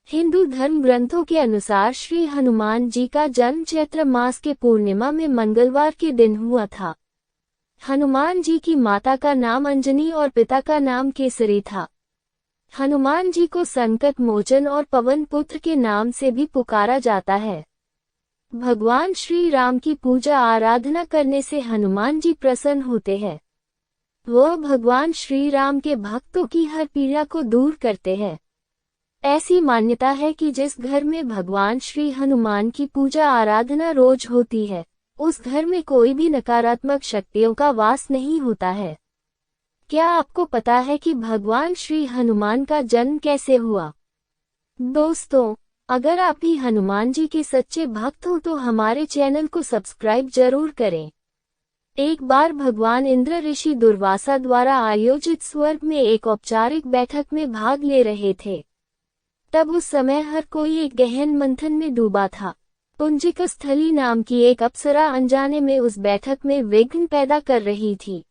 हिंदू धर्म ग्रंथों के अनुसार श्री हनुमान जी का जन्म चैत्र मास के पूर्णिमा में मंगलवार के दिन हुआ था। हनुमान जी की माता का नाम अंजनी और पिता का नाम केसरी था। हनुमान जी को संकट मोचन और पवन पुत्र के नाम से भी पुकारा जाता है। भगवान श्री राम की पूजा आराधना करने से हनुमान जी प्रसन्न होते हैं। वह भगवान श्री राम के भक्तों की हर पीड़ा को दूर करते हैं। ऐसी मान्यता है कि जिस घर में भगवान श्री हनुमान की पूजा आराधना रोज होती है, उस घर में कोई भी नकारात्मक शक्तियों का वास नहीं होता है। क्या आपको पता है कि भगवान श्री हनुमान का जन्म कैसे हुआ? दोस्तों, अगर आप भी हनुमान जी के सच्चे भक्त हो तो हमारे चैनल को सब्सक्राइब जरूर करें। एक बार भगवान इंद्र ऋषि दुर्वासा द्वारा आयोजित स्वर्ग में एक औपचारिक बैठक में भाग ले रहे थे। तब उस समय हर कोई एक गहन मंथन में डूबा था। पुंजिकस्थली नाम की एक अप्सरा अनजाने में उस बैठक में विघ्न पैदा कर रही थी।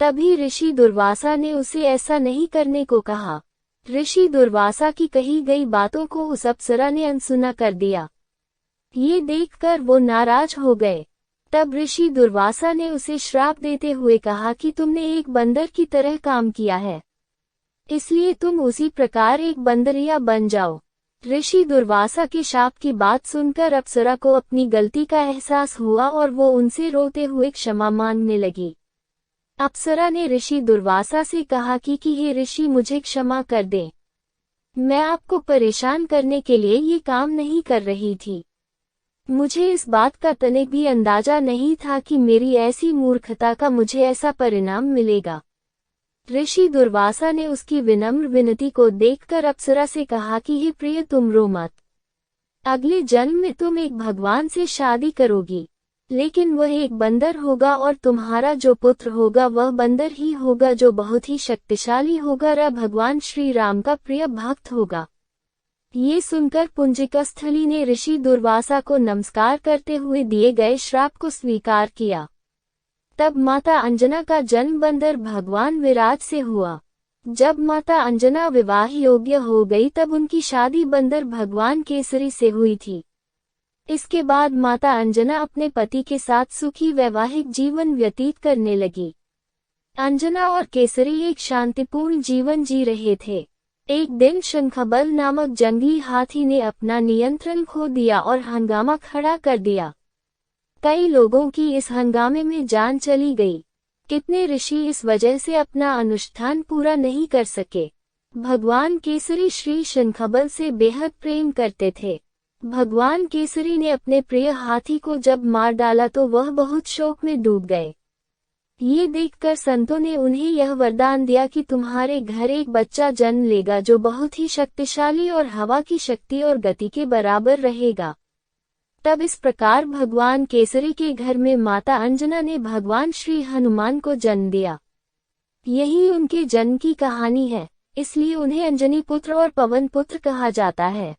तभी ऋषि दुर्वासा ने उसे ऐसा नहीं करने को कहा। ऋषि दुर्वासा की कही गई बातों को उस अप्सरा ने अनसुना कर दिया। ये देखकर वो नाराज हो गए। तब ऋषि दुर्वासा ने उसे श्राप देते हुए कहा कि तुमने एक बंदर की तरह काम किया है, इसलिए तुम उसी प्रकार एक बंदरिया बन जाओ। ऋषि दुर्वासा के शाप की बात सुनकर अप्सरा को अपनी गलती का एहसास हुआ और वो उनसे रोते हुए क्षमा मांगने लगी। अप्सरा ने ऋषि दुर्वासा से कहा कि हे ऋषि, मुझे क्षमा कर दें। मैं आपको परेशान करने के लिए ये काम नहीं कर रही थी। मुझे इस बात का तनिक भी अंदाजा नहीं था कि मेरी ऐसी मूर्खता का मुझे ऐसा परिणाम मिलेगा। ऋषि दुर्वासा ने उसकी विनम्र विनती को देखकर अप्सरा से कहा कि हे प्रिय, तुम रो मत। अगले जन्म में तुम एक भगवान से शादी करोगी, लेकिन वह एक बंदर होगा और तुम्हारा जो पुत्र होगा वह बंदर ही होगा, जो बहुत ही शक्तिशाली होगा और भगवान श्री राम का प्रिय भक्त होगा। ये सुनकर पुंजिकस्थली ने ऋषि दुर्वासा को नमस्कार करते हुए दिए गए श्राप को स्वीकार किया। तब माता अंजना का जन्म बंदर भगवान विराट से हुआ। जब माता अंजना विवाह योग्य हो गई तब उनकी शादी बंदर भगवान केसरी से हुई थी। इसके बाद माता अंजना अपने पति के साथ सुखी वैवाहिक जीवन व्यतीत करने लगी। अंजना और केसरी एक शांतिपूर्ण जीवन जी रहे थे। एक दिन शंखबल नामक जंगली हाथी ने अपना नियंत्रण खो दिया और हंगामा खड़ा कर दिया। कई लोगों की इस हंगामे में जान चली गई। कितने ऋषि इस वजह से अपना अनुष्ठान पूरा नहीं कर सके। भगवान केसरी श्री शंखबल से बेहद प्रेम करते थे। भगवान केसरी ने अपने प्रिय हाथी को जब मार डाला तो वह बहुत शोक में डूब गए। ये देखकर संतों ने उन्हें यह वरदान दिया कि तुम्हारे घर एक बच्चा जन्म लेगा जो बहुत ही शक्तिशाली और हवा की शक्ति और गति के बराबर रहेगा। तब इस प्रकार भगवान केसरी के घर में माता अंजना ने भगवान श्री हनुमान को जन्म दिया। यही उनके जन्म की कहानी है, इसलिए उन्हें अंजनी पुत्र और पवन पुत्र कहा जाता है।